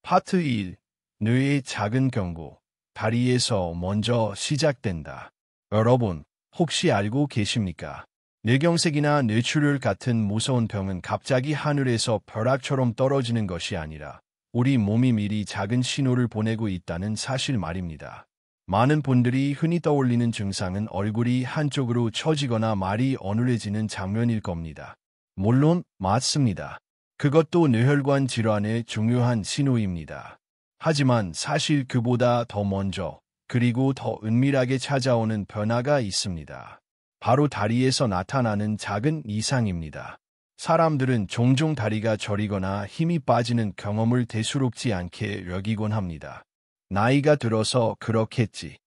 파트 1. 뇌의 작은 경고. 다리에서 먼저 시작된다. 여러분, 혹시 알고 계십니까? 뇌경색이나 뇌출혈 같은 무서운 병은 갑자기 하늘에서 벼락처럼 떨어지는 것이 아니라 우리 몸이 미리 작은 신호를 보내고 있다는 사실 말입니다. 많은 분들이 흔히 떠올리는 증상은 얼굴이 한쪽으로 처지거나 말이 어눌해지는 장면일 겁니다. 물론 맞습니다. 그것도 뇌혈관 질환의 중요한 신호입니다. 하지만 사실 그보다 더 먼저 그리고 더 은밀하게 찾아오는 변화가 있습니다. 바로 다리에서 나타나는 작은 이상입니다. 사람들은 종종 다리가 저리거나 힘이 빠지는 경험을 대수롭지 않게 여기곤 합니다. 나이가 들어서 그렇겠지.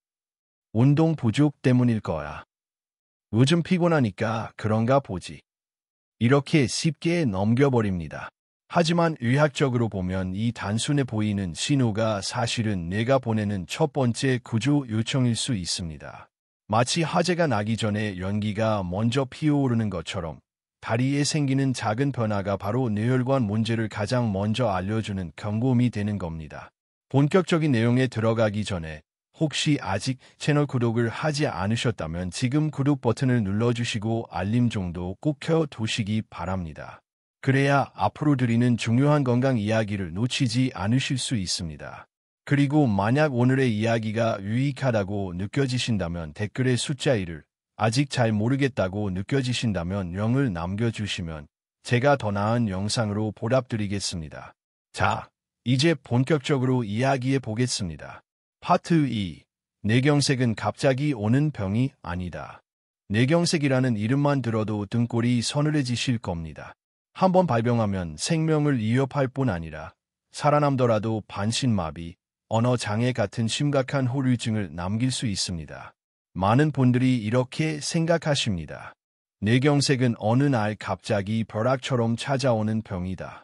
운동 부족 때문일 거야. 요즘 피곤하니까 그런가 보지. 이렇게 쉽게 넘겨버립니다. 하지만 의학적으로 보면 이 단순해 보이는 신호가 사실은 뇌가 보내는 첫 번째 구조 요청일 수 있습니다. 마치 화재가 나기 전에 연기가 먼저 피어오르는 것처럼 다리에 생기는 작은 변화가 바로 뇌혈관 문제를 가장 먼저 알려주는 경고음이 되는 겁니다. 본격적인 내용에 들어가기 전에 혹시 아직 채널 구독을 하지 않으셨다면 지금 구독 버튼을 눌러주시고 알림종도 꼭 켜두시기 바랍니다. 그래야 앞으로 드리는 중요한 건강 이야기를 놓치지 않으실 수 있습니다. 그리고 만약 오늘의 이야기가 유익하다고 느껴지신다면 댓글에 숫자 1을, 아직 잘 모르겠다고 느껴지신다면 0을 남겨주시면 제가 더 나은 영상으로 보답드리겠습니다. 자, 이제 본격적으로 이야기해 보겠습니다. 파트 2. 뇌경색은 갑자기 오는 병이 아니다. 뇌경색이라는 이름만 들어도 등골이 서늘해지실 겁니다. 한번 발병하면 생명을 위협할 뿐 아니라 살아남더라도 반신마비, 언어장애 같은 심각한 후유증을 남길 수 있습니다. 많은 분들이 이렇게 생각하십니다. 뇌경색은 어느 날 갑자기 벼락처럼 찾아오는 병이다.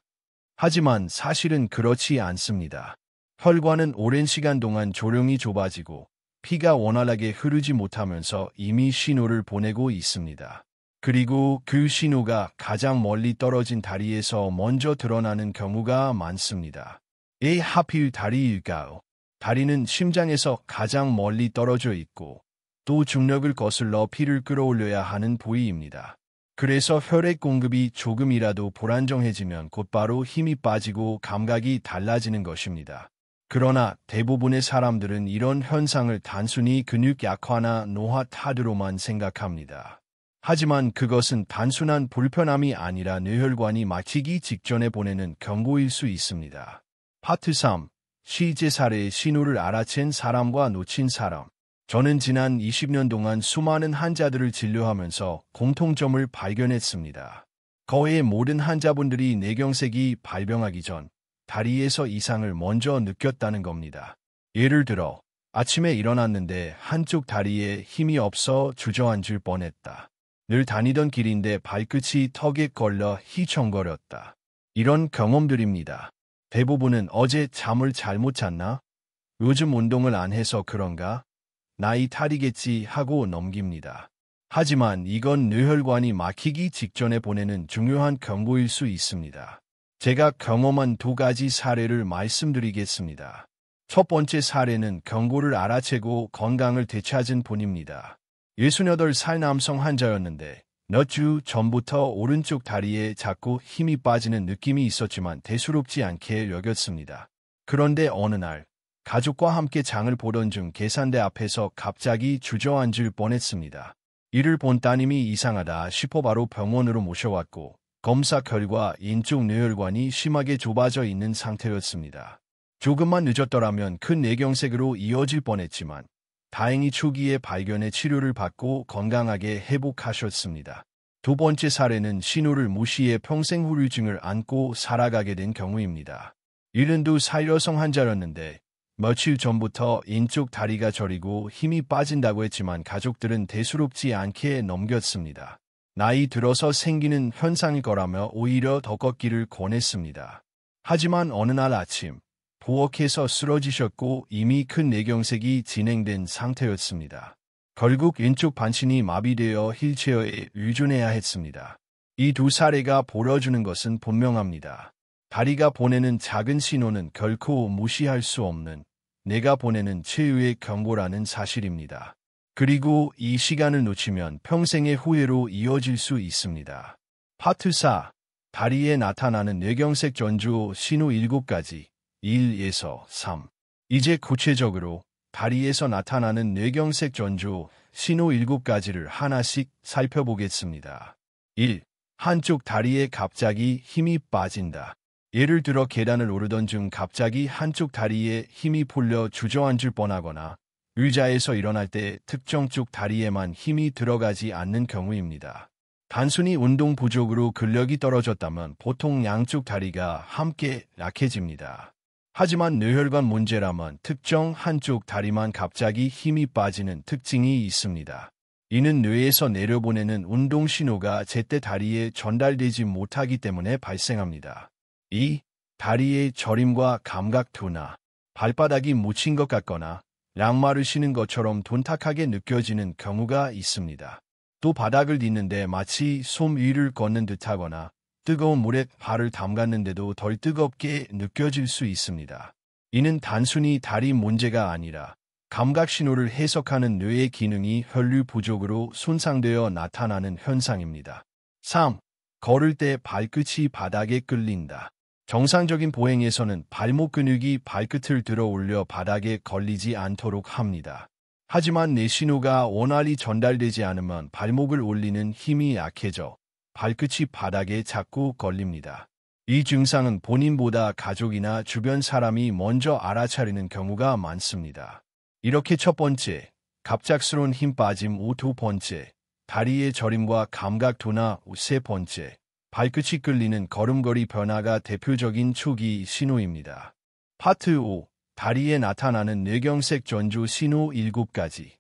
하지만 사실은 그렇지 않습니다. 혈관은 오랜 시간 동안 조령이 좁아지고 피가 원활하게 흐르지 못하면서 이미 신호를 보내고 있습니다. 그리고 그 신호가 가장 멀리 떨어진 다리에서 먼저 드러나는 경우가 많습니다. 왜 하필 다리일까요? 다리는 심장에서 가장 멀리 떨어져 있고 또 중력을 거슬러 피를 끌어올려야 하는 부위입니다. 그래서 혈액 공급이 조금이라도 불안정해지면 곧바로 힘이 빠지고 감각이 달라지는 것입니다. 그러나 대부분의 사람들은 이런 현상을 단순히 근육 약화나 노화 탓으로만 생각합니다. 하지만 그것은 단순한 불편함이 아니라 뇌혈관이 막히기 직전에 보내는 경고일 수 있습니다. 파트 3. 실제 사례의 신호를 알아챈 사람과 놓친 사람. 저는 지난 20년 동안 수많은 환자들을 진료하면서 공통점을 발견했습니다. 거의 모든 환자분들이 뇌경색이 발병하기 전 다리에서 이상을 먼저 느꼈다는 겁니다. 예를 들어 아침에 일어났는데 한쪽 다리에 힘이 없어 주저앉을 뻔했다. 늘 다니던 길인데 발끝이 턱에 걸려 휘청거렸다. 이런 경험들입니다. 대부분은 어제 잠을 잘못 잤나? 요즘 운동을 안 해서 그런가? 나이 탓이겠지 하고 넘깁니다. 하지만 이건 뇌혈관이 막히기 직전에 보내는 중요한 경고일 수 있습니다. 제가 경험한 2가지 사례를 말씀드리겠습니다. 첫 번째 사례는 경고를 알아채고 건강을 되찾은 분입니다. 68살 남성 환자였는데 몇 주 전부터 오른쪽 다리에 자꾸 힘이 빠지는 느낌이 있었지만 대수롭지 않게 여겼습니다. 그런데 어느 날 가족과 함께 장을 보던 중 계산대 앞에서 갑자기 주저앉을 뻔했습니다. 이를 본 따님이 이상하다 싶어 바로 병원으로 모셔왔고 검사 결과 왼쪽 뇌혈관이 심하게 좁아져 있는 상태였습니다. 조금만 늦었더라면 큰 뇌경색으로 이어질 뻔했지만 다행히 초기에 발견해 치료를 받고 건강하게 회복하셨습니다. 두 번째 사례는 신호를 무시해 평생 후유증을 안고 살아가게 된 경우입니다. 72살 여성 환자였는데 며칠 전부터 왼쪽 다리가 저리고 힘이 빠진다고 했지만 가족들은 대수롭지 않게 넘겼습니다. 나이 들어서 생기는 현상일 거라며 오히려 더 걷기를 권했습니다. 하지만 어느 날 아침 부엌에서 쓰러지셨고 이미 큰 뇌경색이 진행된 상태였습니다. 결국 왼쪽 반신이 마비되어 휠체어에 의존해야 했습니다. 이 2 사례가 보여주는 것은 분명합니다. 다리가 보내는 작은 신호는 결코 무시할 수 없는 내가 보내는 최후의 경고라는 사실입니다. 그리고 이 시간을 놓치면 평생의 후회로 이어질 수 있습니다. 파트 4. 다리에 나타나는 뇌경색 전조 신호 7가지 1에서 3. 이제 구체적으로 다리에서 나타나는 뇌경색 전조 신호 7가지를 하나씩 살펴보겠습니다. 1. 한쪽 다리에 갑자기 힘이 빠진다. 예를 들어 계단을 오르던 중 갑자기 한쪽 다리에 힘이 풀려 주저앉을 뻔하거나 의자에서 일어날 때 특정 쪽 다리에만 힘이 들어가지 않는 경우입니다. 단순히 운동 부족으로 근력이 떨어졌다면 보통 양쪽 다리가 함께 약해집니다. 하지만 뇌혈관 문제라면 특정 한쪽 다리만 갑자기 힘이 빠지는 특징이 있습니다. 이는 뇌에서 내려보내는 운동 신호가 제때 다리에 전달되지 못하기 때문에 발생합니다. 2. 다리의 저림과 감각 둔화. 발바닥이 묻힌 것 같거나 양말을 신은 것처럼 둔탁하게 느껴지는 경우가 있습니다. 또 바닥을 딛는데 마치 솜 위를 걷는 듯하거나 뜨거운 물에 발을 담갔는데도 덜 뜨겁게 느껴질 수 있습니다. 이는 단순히 다리 문제가 아니라 감각 신호를 해석하는 뇌의 기능이 혈류 부족으로 손상되어 나타나는 현상입니다. 3. 걸을 때 발끝이 바닥에 끌린다. 정상적인 보행에서는 발목 근육이 발끝을 들어 올려 바닥에 걸리지 않도록 합니다. 하지만 뇌 신호가 원활히 전달되지 않으면 발목을 올리는 힘이 약해져 발끝이 바닥에 자꾸 걸립니다. 이 증상은 본인보다 가족이나 주변 사람이 먼저 알아차리는 경우가 많습니다. 이렇게 첫 번째, 갑작스러운 힘 빠짐 후 두 번째, 다리의 저림과 감각 둔화 후 세 번째, 발끝이 끌리는 걸음걸이 변화가 대표적인 초기 신호입니다. 파트 5. 다리에 나타나는 뇌경색 전조 신호 7가지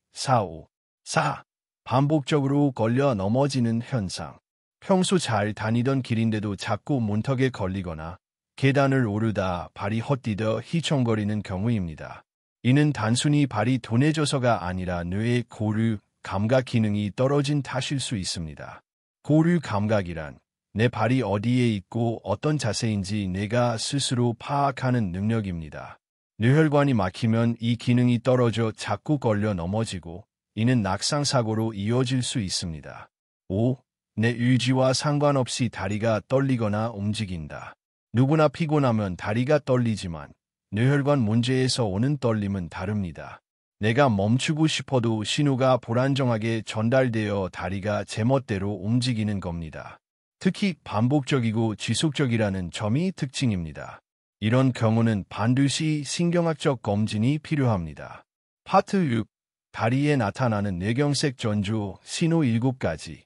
4. 반복적으로 걸려 넘어지는 현상. 평소 잘 다니던 길인데도 자꾸 문턱에 걸리거나 계단을 오르다 발이 헛디뎌 휘청거리는 경우입니다. 이는 단순히 발이 둔해져서가 아니라 뇌의 고류, 감각 기능이 떨어진 탓일 수 있습니다. 고류 감각이란 내 발이 어디에 있고 어떤 자세인지 내가 스스로 파악하는 능력입니다. 뇌혈관이 막히면 이 기능이 떨어져 자꾸 걸려 넘어지고 이는 낙상사고로 이어질 수 있습니다. 5. 내 의지와 상관없이 다리가 떨리거나 움직인다. 누구나 피곤하면 다리가 떨리지만 뇌혈관 문제에서 오는 떨림은 다릅니다. 내가 멈추고 싶어도 신호가 불안정하게 전달되어 다리가 제멋대로 움직이는 겁니다. 특히 반복적이고 지속적이라는 점이 특징입니다. 이런 경우는 반드시 신경학적 검진이 필요합니다. 파트 6. 다리에 나타나는 뇌경색 전조 신호 7가지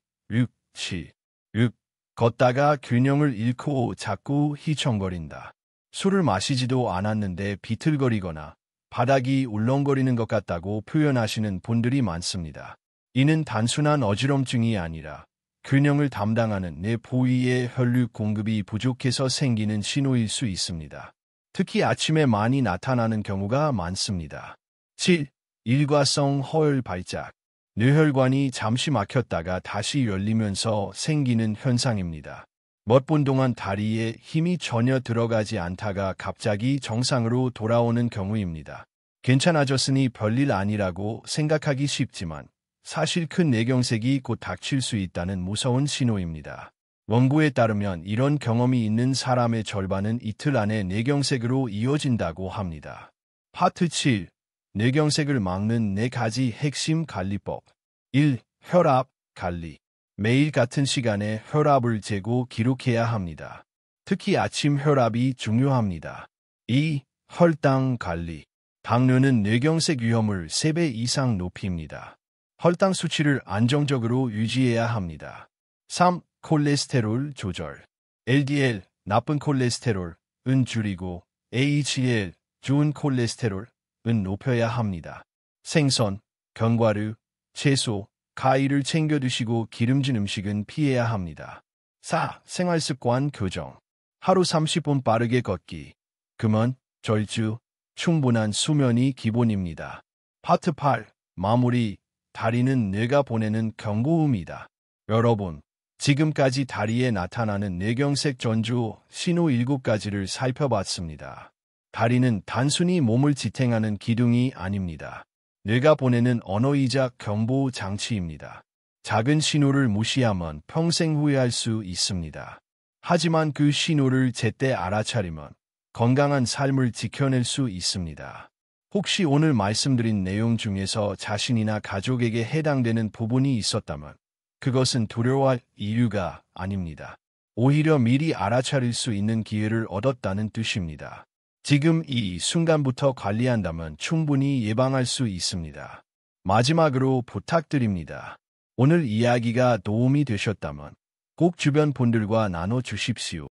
7. 걷다가 균형을 잃고 자꾸 휘청거린다. 술을 마시지도 않았는데 비틀거리거나 바닥이 울렁거리는 것 같다고 표현하시는 분들이 많습니다. 이는 단순한 어지럼증이 아니라 균형을 담당하는 뇌 부위의 혈류 공급이 부족해서 생기는 신호일 수 있습니다. 특히 아침에 많이 나타나는 경우가 많습니다. 7. 일과성 허혈 발작. 뇌혈관이 잠시 막혔다가 다시 열리면서 생기는 현상입니다. 몇 분 동안 다리에 힘이 전혀 들어가지 않다가 갑자기 정상으로 돌아오는 경우입니다. 괜찮아졌으니 별일 아니라고 생각하기 쉽지만 사실 큰 뇌경색이 곧 닥칠 수 있다는 무서운 신호입니다. 원고에 따르면 이런 경험이 있는 사람의 절반은 이틀 안에 뇌경색으로 이어진다고 합니다. 파트 7. 뇌경색을 막는 4가지 핵심 관리법. 1. 혈압 관리. 매일 같은 시간에 혈압을 재고 기록해야 합니다. 특히 아침 혈압이 중요합니다. 2. 혈당 관리. 당뇨는 뇌경색 위험을 3배 이상 높입니다. 혈당 수치를 안정적으로 유지해야 합니다. 3. 콜레스테롤 조절. LDL, 나쁜 콜레스테롤은 줄이고 HDL, 좋은 콜레스테롤은 높여야 합니다. 생선, 견과류, 채소, 과일을 챙겨 드시고 기름진 음식은 피해야 합니다. 4. 생활습관 교정. 하루 30분 빠르게 걷기. 금연, 절주, 충분한 수면이 기본입니다. 파트 8. 마무리. 다리는 뇌가 보내는 경고음이다. 여러분, 지금까지 다리에 나타나는 뇌경색 전조 신호 7가지를 살펴봤습니다. 다리는 단순히 몸을 지탱하는 기둥이 아닙니다. 뇌가 보내는 언어이자 경보 장치입니다. 작은 신호를 무시하면 평생 후회할 수 있습니다. 하지만 그 신호를 제때 알아차리면 건강한 삶을 지켜낼 수 있습니다. 혹시 오늘 말씀드린 내용 중에서 자신이나 가족에게 해당되는 부분이 있었다면 그것은 두려워할 이유가 아닙니다. 오히려 미리 알아차릴 수 있는 기회를 얻었다는 뜻입니다. 지금 이 순간부터 관리한다면 충분히 예방할 수 있습니다. 마지막으로 부탁드립니다. 오늘 이야기가 도움이 되셨다면 꼭 주변 분들과 나눠주십시오.